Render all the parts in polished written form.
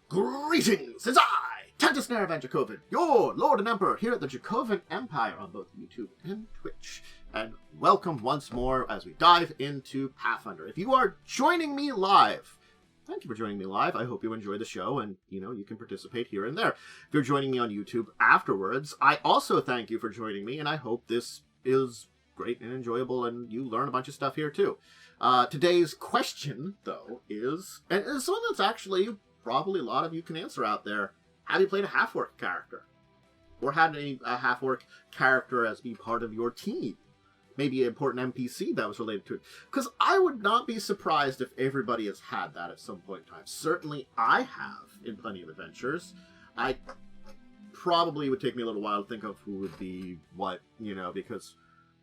Greetings! It's I, Tantus Naravan Dracovin, your Lord and Emperor here at the Dracovin Empire on both YouTube and Twitch. And welcome once more as we dive into Pathfinder. If you are joining me live, thank you for joining me live. I hope you enjoy the show and, you can participate here and there. If you're joining me on YouTube afterwards, I also thank you for joining me, and I hope this is great and enjoyable and you learn a bunch of stuff here too. Today's question, though, is, and it's one that's actually probably a lot of you can answer out there. Have you played a Half-Orc character? Or had a Half-Orc character as be part of your team? Maybe an important NPC that was related to it. Because I would not be surprised if everybody has had that at some point in time. Certainly I have in plenty of adventures. I probably would take me a little while to think of who would be what, because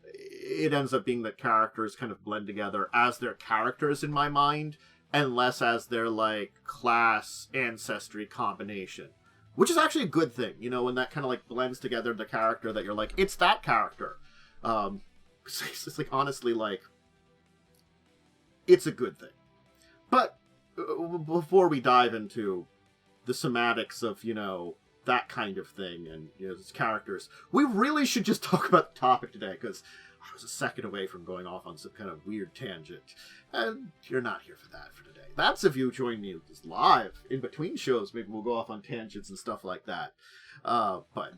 it ends up being that characters kind of blend together as their characters in my mind, and less as their, class ancestry combination. Which is actually a good thing, when that kind of, blends together the character that you're like, it's that character. It's honestly, it's a good thing. But before we dive into the semantics of, that kind of thing and, its characters, we really should just talk about the topic today, because I was a second away from going off on some kind of weird tangent. And you're not here for that for today. That's if you join me live in between shows. Maybe we'll go off on tangents and stuff like that. But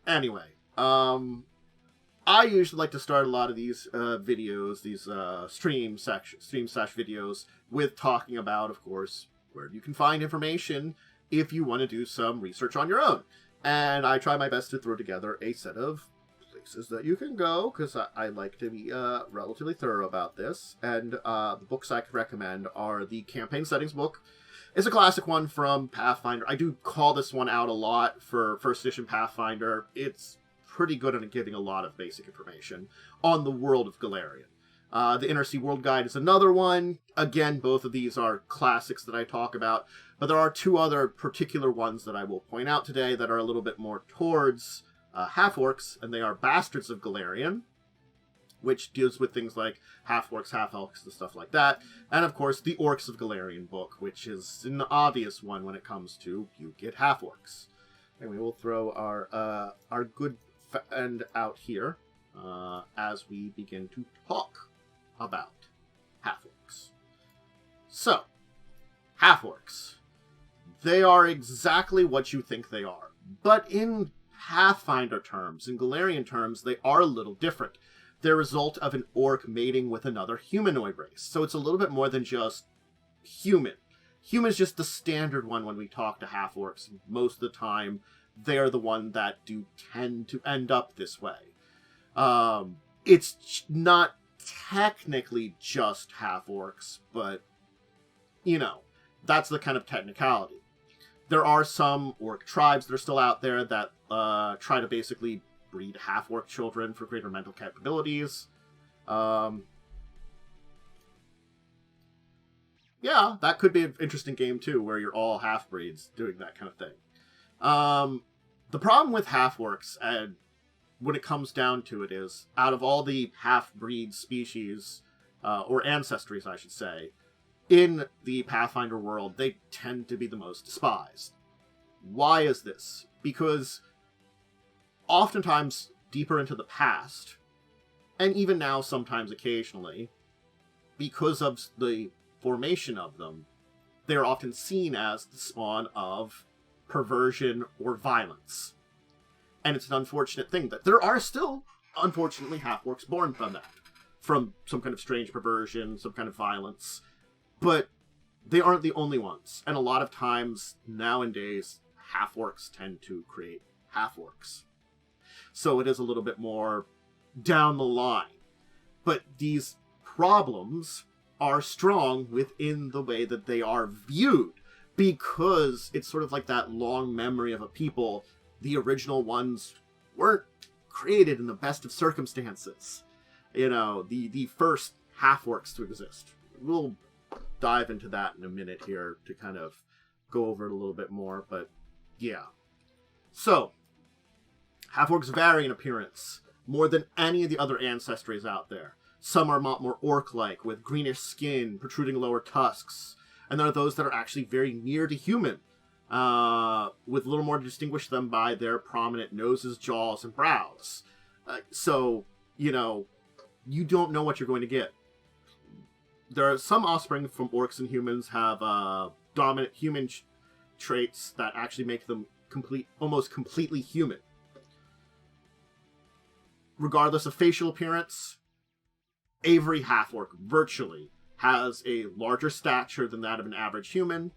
anyway, I usually like to start a lot of these videos, these stream slash videos, with talking about, of course, where you can find information if you want to do some research on your own. And I try my best to throw together a set of places that you can go, because I like to be relatively thorough about this. And the books I could recommend are the Campaign Settings book. It's a classic one from Pathfinder. I do call this one out a lot for first edition Pathfinder. It's pretty good at giving a lot of basic information on the world of Golarion. The Inner Sea World Guide is another one. Again, both of these are classics that I talk about, but there are two other particular ones that I will point out today that are a little bit more towards Half-Orcs, and they are Bastards of Golarion, which deals with things like Half-Orcs, Half-Elves, and stuff like that. And, of course, the Orcs of Golarion book, which is an obvious one when it comes to you get Half-Orcs. Anyway, we'll throw our good friend out here as we begin to talk about Half-Orcs. So, Half-Orcs. They are exactly what you think they are, but in Pathfinder terms, in Golarion terms, they are a little different. They're a result of an orc mating with another humanoid race. So it's a little bit more than just human. Human is just the standard one when we talk to half-orcs. Most of the time, they're the one that do tend to end up this way. It's not technically just half-orcs, but, that's the kind of technicality. There are some orc tribes that are still out there that try to basically breed half-orc children for greater mental capabilities. Yeah, that could be an interesting game too, where you're all half-breeds doing that kind of thing. The problem with half-orcs, and when it comes down to it, is out of all the half-breed species, or ancestries, I should say, in the Pathfinder world, they tend to be the most despised. Why is this? Because oftentimes deeper into the past, and even now sometimes occasionally, because of the formation of them, they are often seen as the spawn of perversion or violence. And it's an unfortunate thing that there are still, unfortunately, half-orcs born from that. From some kind of strange perversion, some kind of violence. But they aren't the only ones. And a lot of times, nowadays, half-orcs tend to create half-orcs. So it is a little bit more down the line. But these problems are strong within the way that they are viewed. Because it's sort of like that long memory of a people. The original ones weren't created in the best of circumstances. The first half-orcs to exist. We'll dive into that in a minute here to kind of go over it a little bit more, but yeah. So, half-orcs vary in appearance more than any of the other ancestries out there. Some are a lot more orc-like, with greenish skin, protruding lower tusks, and there are those that are actually very near to human, with a little more to distinguish them by their prominent noses, jaws, and brows. So, you don't know what you're going to get. There are some offspring from orcs and humans have dominant human traits that actually make them almost completely human. Regardless of facial appearance, every half-orc virtually has a larger stature than that of an average human.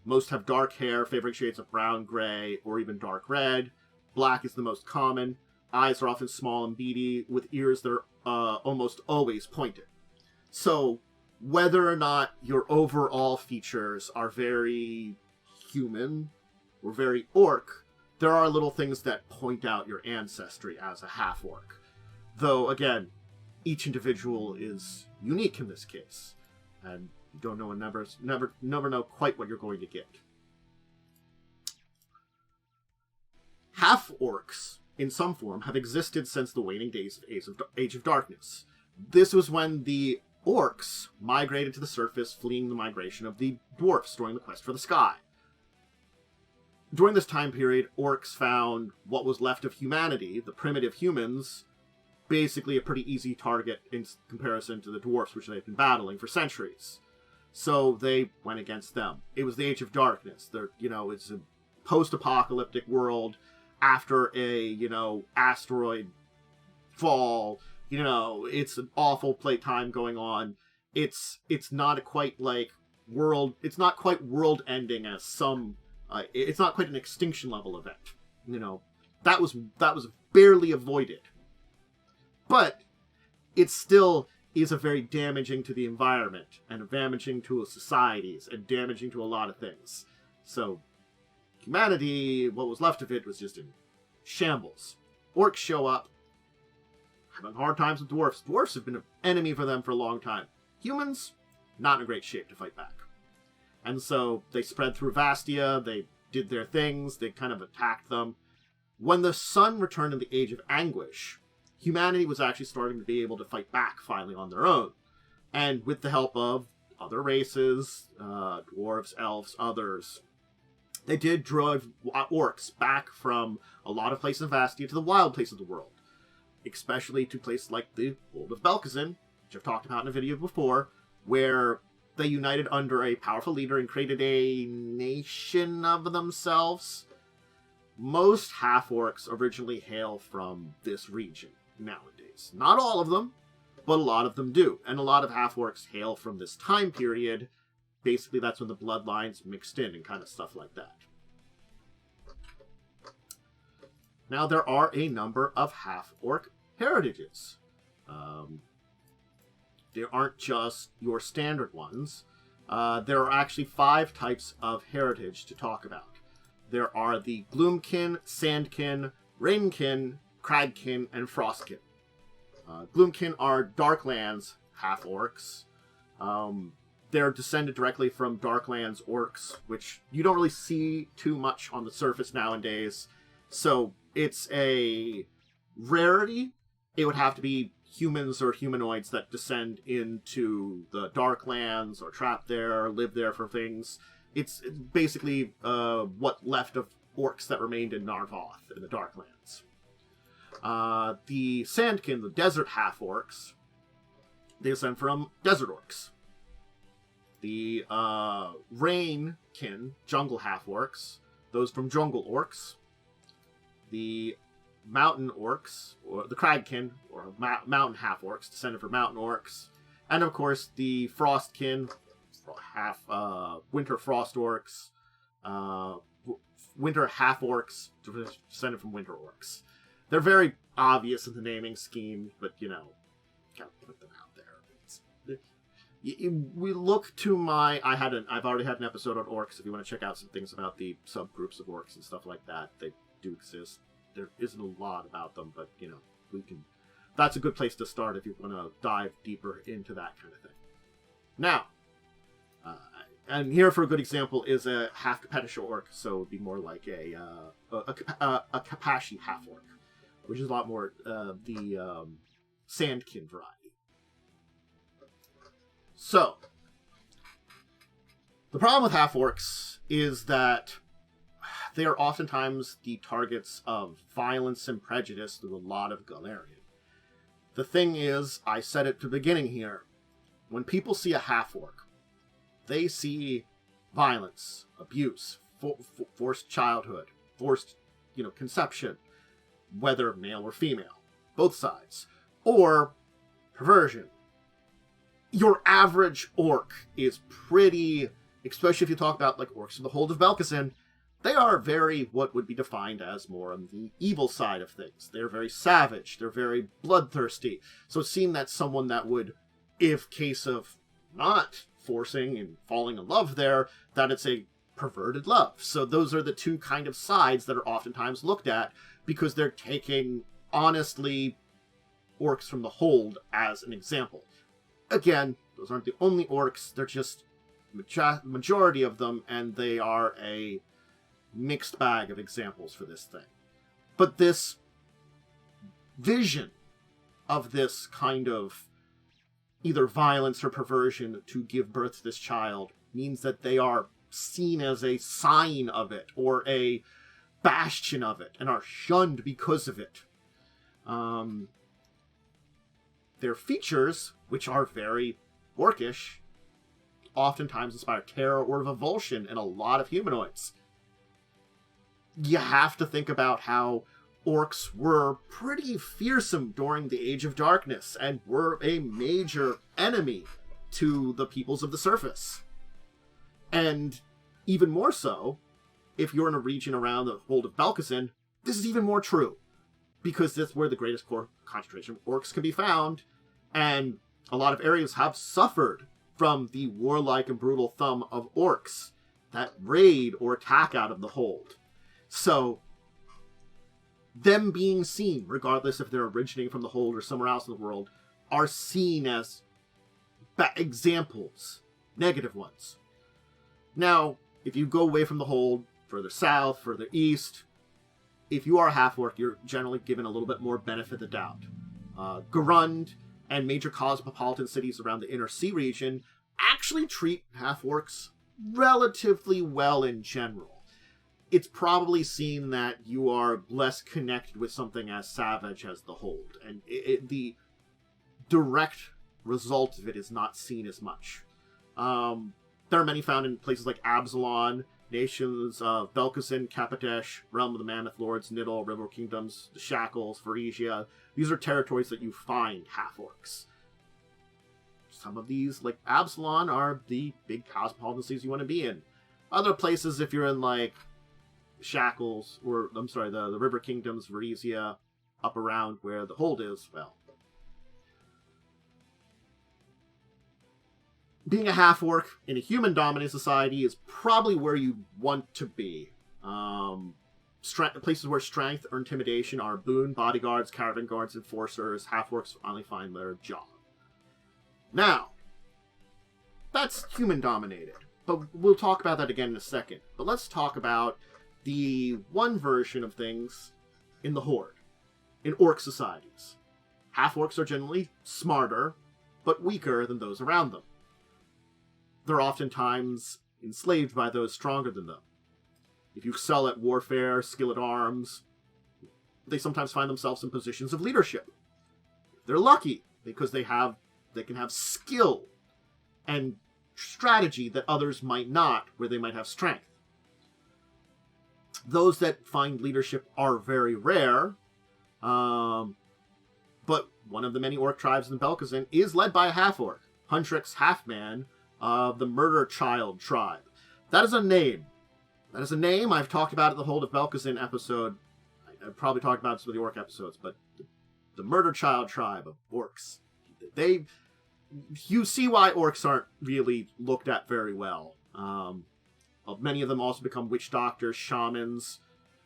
Most have dark hair, favoring shades of brown, gray, or even dark red. Black is the most common. Eyes are often small and beady, with ears that are almost always pointed. So, whether or not your overall features are very human or very orc, there are little things that point out your ancestry as a half-orc. Though, again, each individual is unique in this case, and you don't know and never know quite what you're going to get. Half-orcs, in some form, have existed since the waning days of Age of Darkness. This was when the orcs migrated to the surface, fleeing the migration of the dwarfs during the quest for the sky. During this time period, orcs found what was left of humanity, the primitive humans, basically a pretty easy target in comparison to the dwarfs, which they've been battling for centuries. So they went against them. It was the Age of Darkness. It's a post-apocalyptic world after a, asteroid fall. It's an awful playtime going on. It's not quite world ending as some. It's not quite an extinction level event. That was barely avoided. But it still is a very damaging to the environment, and damaging to societies, and damaging to a lot of things. So, humanity, what was left of it, was just in shambles. Orcs show up, having hard times with dwarfs. Dwarfs have been an enemy for them for a long time. Humans, not in a great shape to fight back. And so, they spread through Vastia, they did their things, they kind of attacked them. When the sun returned in the Age of Anguish, humanity was actually starting to be able to fight back finally on their own. And with the help of other races, dwarves, elves, others, they did drive orcs back from a lot of places in Vastia to the wild places of the world. Especially to places like the World of Belkazin, which I've talked about in a video before, where they united under a powerful leader and created a nation of themselves. Most half-orcs originally hail from this region. Nowadays. Not all of them, but a lot of them do. And a lot of half-orcs hail from this time period. Basically, that's when the bloodlines mixed in and kind of stuff like that. Now, there are a number of half-orc heritages. They aren't just your standard ones. There are actually 5 types of heritage to talk about. There are the Gloomkin, Sandkin, Rainkin, Cragkin, and Frostkin. Gloomkin are Darklands half-orcs. They're descended directly from Darklands orcs, which you don't really see too much on the surface nowadays. So it's a rarity. It would have to be humans or humanoids that descend into the Darklands or trap there or live there for things. It's basically what left of orcs that remained in Narvoth in the Darklands. The Sandkin, the desert half-orcs, they descend from desert orcs. The Rainkin, jungle half-orcs, those from jungle orcs. The mountain orcs, or the Cragkin, or mountain half-orcs, descended from mountain orcs. And of course, the Frostkin, winter frost orcs, winter half-orcs, descended from winter orcs. They're very obvious in the naming scheme, but, gotta put them out there. We look to I've already had an episode on orcs, if you want to check out some things about the subgroups of orcs and stuff like that. They do exist. There isn't a lot about them, but, that's a good place to start if you want to dive deeper into that kind of thing. Now, and here for a good example is a half-Capetisha orc, so it would be more like a Kapashi half-orc, which is a lot more the Sandkin variety. So, the problem with half-orcs is that they are oftentimes the targets of violence and prejudice through a lot of Golarion. The thing is, I said it at the beginning here, when people see a half-orc, they see violence, abuse, forced childhood, forced, conception, whether male or female, both sides, or perversion. Your average orc is pretty, especially if you talk about like orcs of the Hold of Belkacin, they are very what would be defined as more on the evil side of things. They're very savage, they're very bloodthirsty. So it seemed that someone that would, if case of not forcing and falling in love there, that it's a perverted love. So those are the two kind of sides that are oftentimes looked at because they're taking, honestly, orcs from the Hold as an example. Again, those aren't the only orcs, they're just majority of them, and they are a mixed bag of examples for this thing. But this vision of this kind of either violence or perversion to give birth to this child means that they are seen as a sign of it or a bastion of it and are shunned because of it. Their features, which are very orcish, oftentimes inspire terror or revulsion in a lot of humanoids. You have to think about how orcs were pretty fearsome during the Age of Darkness and were a major enemy to the peoples of the surface. And even more so, if you're in a region around the Hold of Belkacin, this is even more true, because that's where the greatest core concentration of orcs can be found, and a lot of areas have suffered from the warlike and brutal thumb of orcs that raid or attack out of the Hold. So, them being seen, regardless if they're originating from the Hold or somewhere else in the world, are seen as examples, negative ones. Now, if you go away from the Hold, further south, further east, if you are a half-orc, you're generally given a little bit more benefit of the doubt. Garund and major cosmopolitan cities around the Inner Sea region actually treat half-orcs relatively well in general. It's probably seen that you are less connected with something as savage as the Hold, and the direct result of it is not seen as much. There are many found in places like Absalon, nations of Belkacin, Capadesh, Realm of the Mammoth Lords, Niddle, River Kingdoms, the Shackles, Varesia. These are territories that you find half-orcs. Some of these, like Absalon, are the big cosmopolitan cities you want to be in. Other places, if you're in, like, Shackles, or, the River Kingdoms, Varesia, up around where the Hold is, well, being a half-orc in a human-dominated society is probably where you want to be. Places where strength or intimidation are boon, bodyguards, caravan guards, enforcers. Half-orcs finally find their job. Now, that's human-dominated, but we'll talk about that again in a second. But let's talk about the one version of things in the Horde, in orc societies. Half-orcs are generally smarter, but weaker than those around them. They're oftentimes enslaved by those stronger than them. If you excel at warfare, skill at arms, they sometimes find themselves in positions of leadership. They're lucky because they can have skill and strategy that others might not, where they might have strength. Those that find leadership are very rare, but one of the many orc tribes in Belkacin is led by a half-orc, Huntrix Halfman, of the Murder Child tribe. That is a name. That is a name. I've talked about it in the Hold of Belkacin episode. I've probably talked about it in some of the orc episodes, but the Murder Child tribe of orcs. You see why orcs aren't really looked at very well. Many of them also become witch doctors, shamans.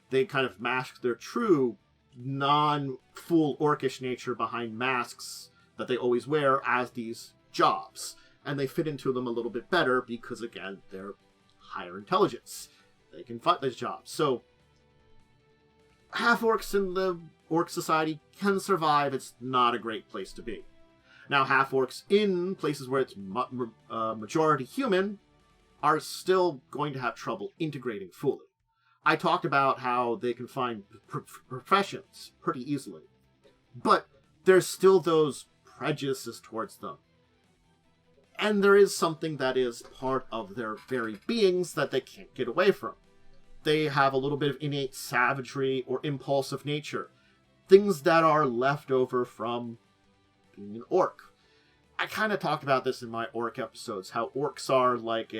They kind of mask their true, non-full orcish nature behind masks that they always wear as these jobs. And they fit into them a little bit better because, again, they're higher intelligence. They can fight those jobs. So, half-orcs in the orc society can survive. It's not a great place to be. Now, half-orcs in places where it's majority human are still going to have trouble integrating fully. I talked about how they can find professions pretty easily. But there's still those prejudices towards them. And there is something that is part of their very beings that they can't get away from. They have a little bit of innate savagery or impulsive nature. Things that are left over from being an orc. I kind of talked about this in my orc episodes, how orcs are like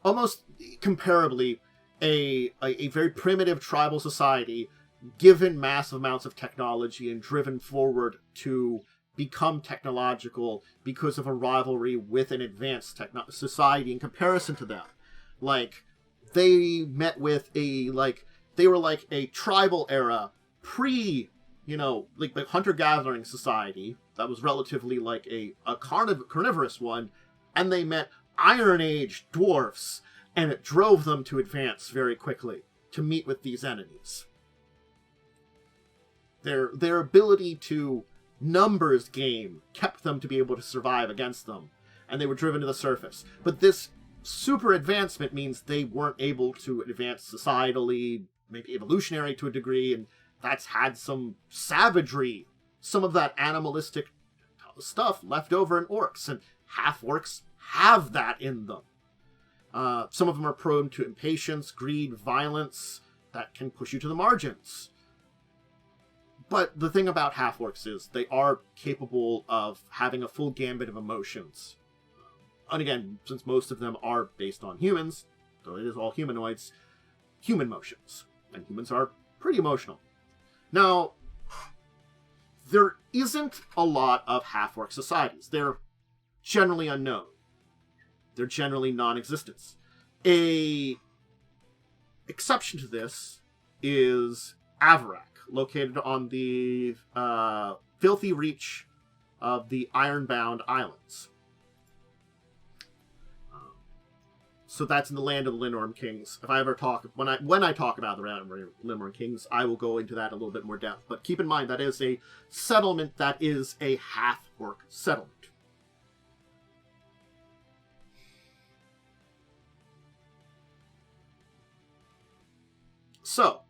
almost comparably, a very primitive tribal society given massive amounts of technology and driven forward to become technological because of a rivalry with an advanced society in comparison to them. Like, they met with they were like a tribal era pre, like hunter-gathering society that was relatively like a carnivorous one, and they met Iron Age dwarfs, and it drove them to advance very quickly to meet with these enemies. Their ability to numbers game kept them to be able to survive against them, and they were driven to the surface. But this super advancement means they weren't able to advance societally, maybe evolutionary to a degree, and that's had some savagery, some of that animalistic stuff left over in orcs, and half-orcs have that in them. Some of them are prone to impatience, greed, violence, that can push you to the margins. But the thing about half-orcs is they are capable of having a full gambit of emotions. And again, since most of them are based on humans, though it is all humanoids, human emotions. And humans are pretty emotional. Now, there isn't a lot of half-orc societies. They're generally unknown. They're generally non-existent. A exception to this is Avarak, located on the filthy reach of the Ironbound Islands. So that's in the land of the Lindorm Kings. If I ever talk, when I talk about the Lindorm Kings, I will go into that a little bit more depth. But keep in mind, that is a settlement that is a half-orc settlement. So,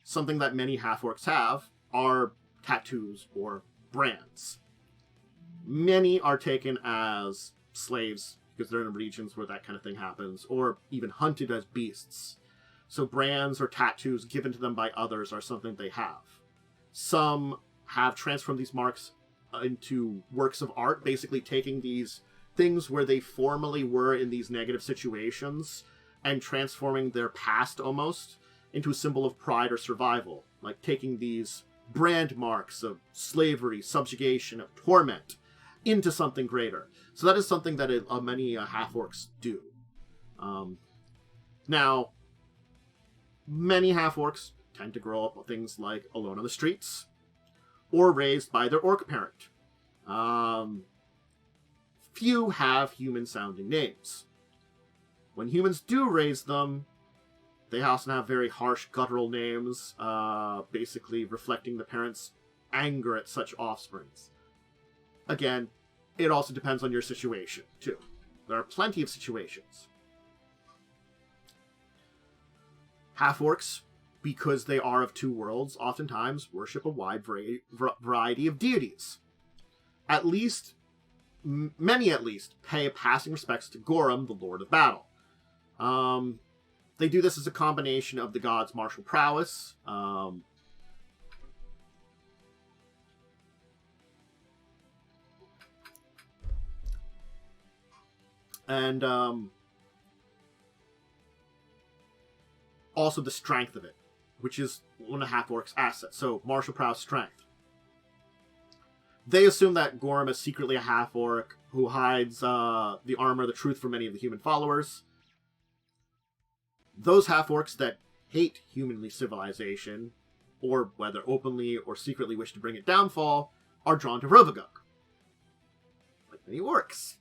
something that many half-orcs have are tattoos or brands. Many are taken as slaves, because they're in regions where that kind of thing happens, or even hunted as beasts. So brands or tattoos given to them by others are something they have. Some have transformed these marks into works of art, basically taking these things where they formerly were in these negative situations and transforming their past almost into a symbol of pride or survival, like taking these brand marks of slavery, subjugation, of torment, into something greater. So that is something that many half-orcs do. Now, many half-orcs tend to grow up with things like alone on the streets, or raised by their orc parent. Few have human-sounding names. When humans do raise them, they often have very harsh, guttural names, basically reflecting the parents' anger at such offsprings. Again, it also depends on your situation, too. There are plenty of situations. Half-orcs, because they are of two worlds, oftentimes worship a wide variety of deities. Many at least, pay passing respects to Gorum, the Lord of Battle. They do this as a combination of the god's martial prowess, and also the strength of it, which is one of half-orcs' assets. So, martial prowess, strength. They assume that Gorum is secretly a half-orc who hides the armor of the truth from many of the human followers. Those half-orcs that hate human civilization, or whether openly or secretly wish to bring it downfall, are drawn to Rovagug. Like many orcs.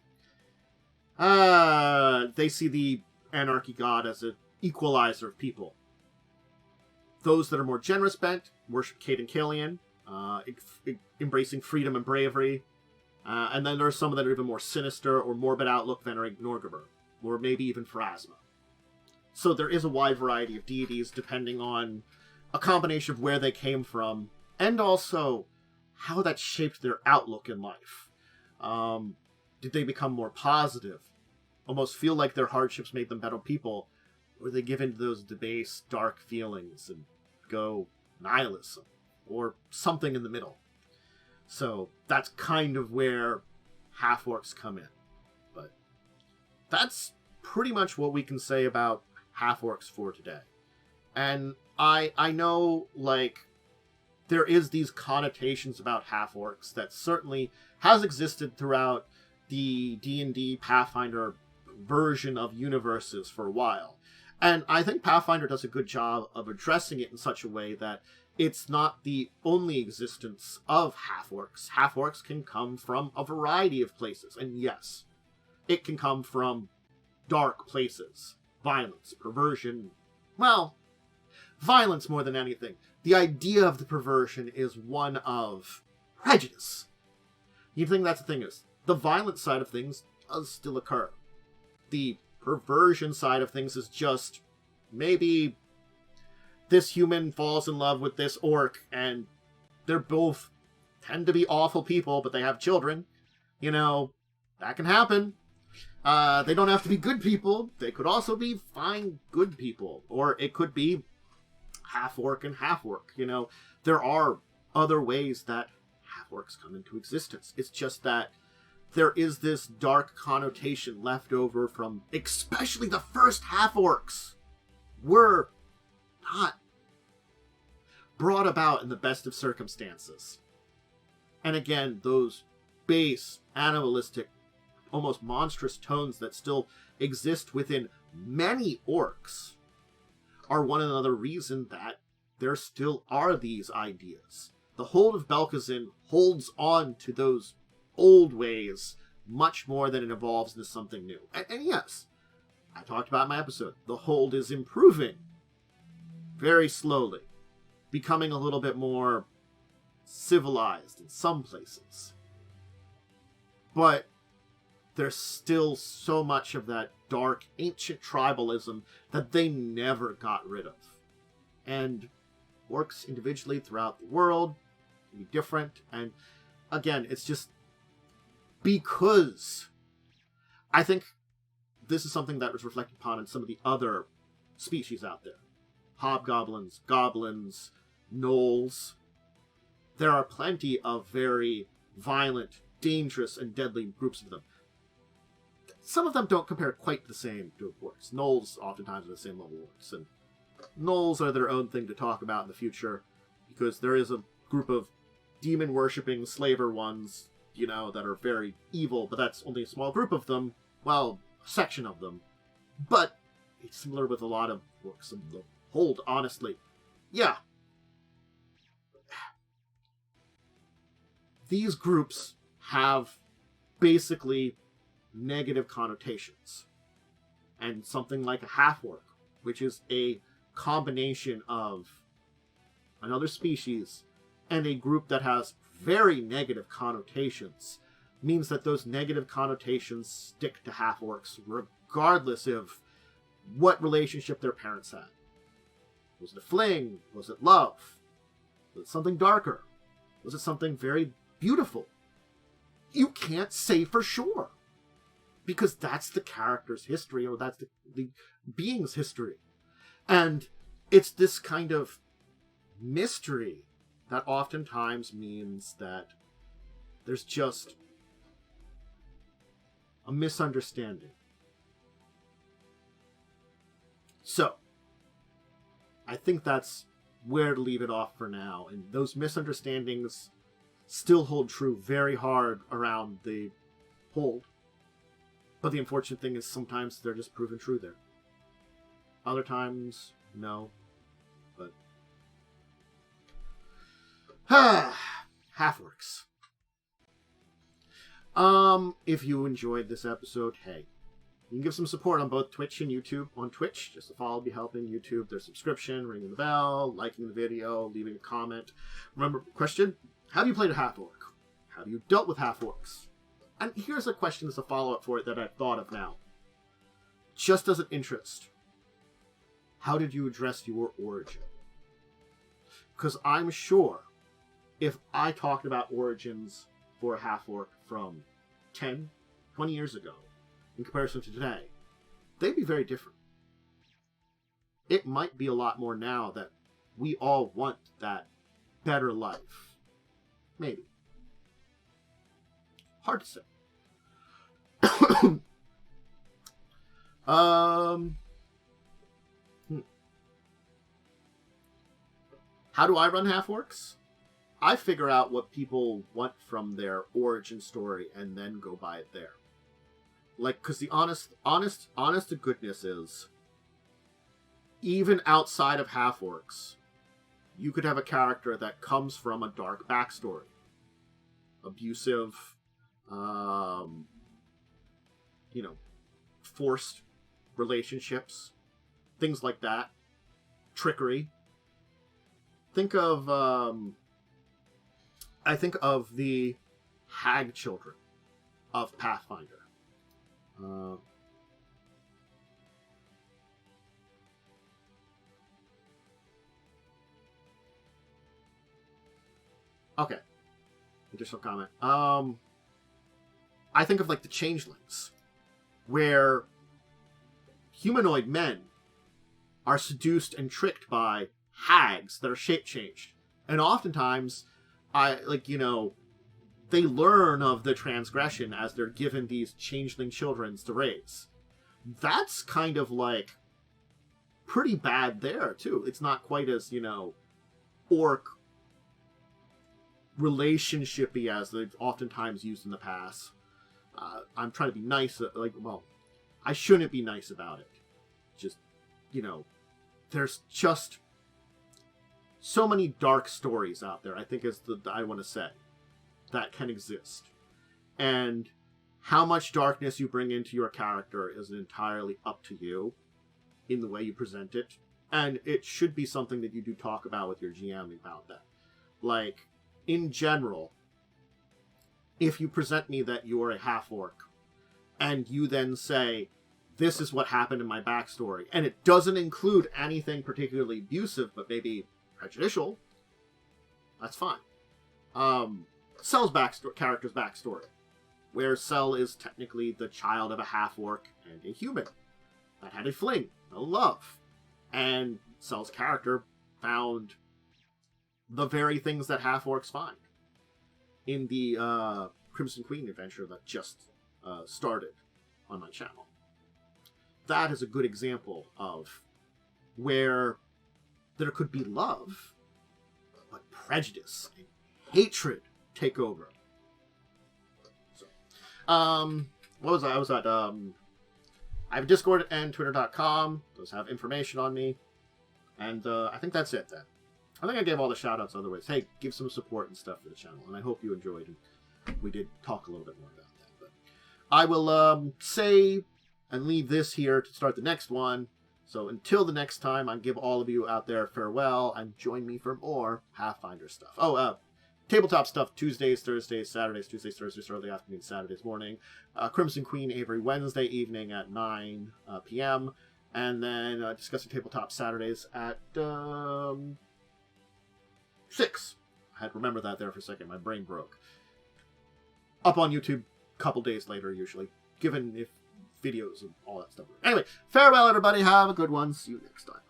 They see the anarchy god as an equalizer of people. Those that are more generous bent worship Cade and Killian, embracing freedom and bravery. And then there are some that are even more sinister or morbid outlook, venerating Norgabur, or maybe even Pharasma. So there is a wide variety of deities depending on a combination of where they came from and also how that shaped their outlook in life. Did they become more positive? Almost feel like their hardships made them better people? Or they give into those debased, dark feelings and go nihilism? Or something in the middle? So that's kind of where Half-Orcs come in. But that's pretty much what we can say about Half-Orcs for today. And I know, like, there is these connotations about Half-Orcs that certainly has existed throughout the D&D Pathfinder version of universes for a while. And I think Pathfinder does a good job of addressing it in such a way that it's not the only existence of Half-Orcs. Half-Orcs can come from a variety of places. And yes, it can come from dark places. Violence, perversion. Well, violence more than anything. The idea of the perversion is one of prejudice. You think that's the thing is, the violent side of things does still occur. The perversion side of things is just maybe this human falls in love with this orc and they're both tend to be awful people, but they have children. You know, that can happen. They don't have to be good people. They could also be fine, good people. Or it could be half-orc and half-orc. You know, there are other ways that half-orcs come into existence. It's just that there is this dark connotation left over from especially the first half-orcs were not brought about in the best of circumstances. And again, those base, animalistic, almost monstrous tones that still exist within many orcs are one another reason that there still are these ideas. The Hold of Belkazin holds on to those old ways much more than it evolves into something new. And yes, I talked about in my episode, the Hold is improving very slowly, becoming a little bit more civilized in some places. But there's still so much of that dark, ancient tribalism that they never got rid of. And orcs individually throughout the world can be different. And again, it's just because I think this is something that was reflected upon in some of the other species out there. Hobgoblins, goblins, gnolls. There are plenty of very violent, dangerous, and deadly groups of them. Some of them don't compare quite the same to orcs. Gnolls oftentimes are the same level orcs, and gnolls are their own thing to talk about in the future, because there is a group of demon-worshipping slaver ones, you know, that are very evil, but that's only a small group of them. Well, a section of them. But it's similar with a lot of orcs and the Hold, honestly. Yeah. These groups have basically negative connotations. And something like a half-orc, which is a combination of another species and a group that has very negative connotations, means that those negative connotations stick to half-orcs regardless of what relationship their parents had. Was it a fling? Was it love? Was it something darker? Was it something very beautiful? You can't say for sure. Because that's the character's history, or that's the being's history. And it's this kind of mystery that oftentimes means that there's just a misunderstanding. So, I think that's where to leave it off for now. And those misunderstandings still hold true very hard around the Hold. But the unfortunate thing is sometimes they're just proven true there. Other times, no. But Half-Orcs. If you enjoyed this episode, hey, you can give some support on both Twitch and YouTube. On Twitch, just a follow will be helping. YouTube, their subscription, ringing the bell, liking the video, leaving a comment. Remember, question, have you played a Half-Orc? Have you dealt with Half-Orcs? And here's a question as a follow-up for it that I've thought of now. Just as an interest. how did you address your origin? Because I'm sure if I talked about origins for a half-orc from 10, 20 years ago, in comparison to today, they'd be very different. It might be a lot more now that we all want that better life. Maybe. Hard to say. How do I run Half-Orcs? I figure out what people want from their origin story and then go by it there. Like, because the honest to goodness is, even outside of Half-Orcs, you could have a character that comes from a dark backstory. Abusive, forced relationships, things like that. Trickery. I think of the hag children of Pathfinder. Okay. Additional comment. I think of like the changelings, where humanoid men are seduced and tricked by hags that are shape-changed. And oftentimes, they learn of the transgression as they're given these changeling children to raise. That's kind of like pretty bad there, too. It's not quite as, orc relationshipy as they've oftentimes used in the past. I'm trying to be nice, I shouldn't be nice about it. Just, there's just so many dark stories out there, I think is I want to say, that can exist. And how much darkness you bring into your character is entirely up to you in the way you present it. And it should be something that you do talk about with your GM about that. Like, in general, if you present me that you're a half-orc, and you then say, this is what happened in my backstory, and it doesn't include anything particularly abusive, but maybe prejudicial, that's fine. Cell's character's backstory, where Cell is technically the child of a half-orc and a human that had a fling, a love, and Cell's character found the very things that half-orcs find in the Crimson Queen adventure that just started on my channel. That is a good example of where there could be love, but prejudice and hatred take over. So, what was I? I was at, I have a Discord and Twitter.com. Those have information on me. And I think that's it then. I think I gave all the shout-outs otherwise. Hey, give some support and stuff for the channel, and I hope you enjoyed, and we did talk a little bit more about that. But I will say and leave this here to start the next one. So until the next time, I give all of you out there farewell, and join me for more Pathfinder stuff. Oh, tabletop stuff Tuesdays, Thursdays, Saturdays, Tuesdays, Thursdays, early afternoon, Saturdays morning. Crimson Queen every Wednesday evening at 9 p.m. And then discussing tabletop Saturdays at 6. I had to remember that there for a second. My brain broke. Up on YouTube a couple days later, usually, given if videos and all that stuff. Anyway, farewell, everybody. Have a good one. See you next time.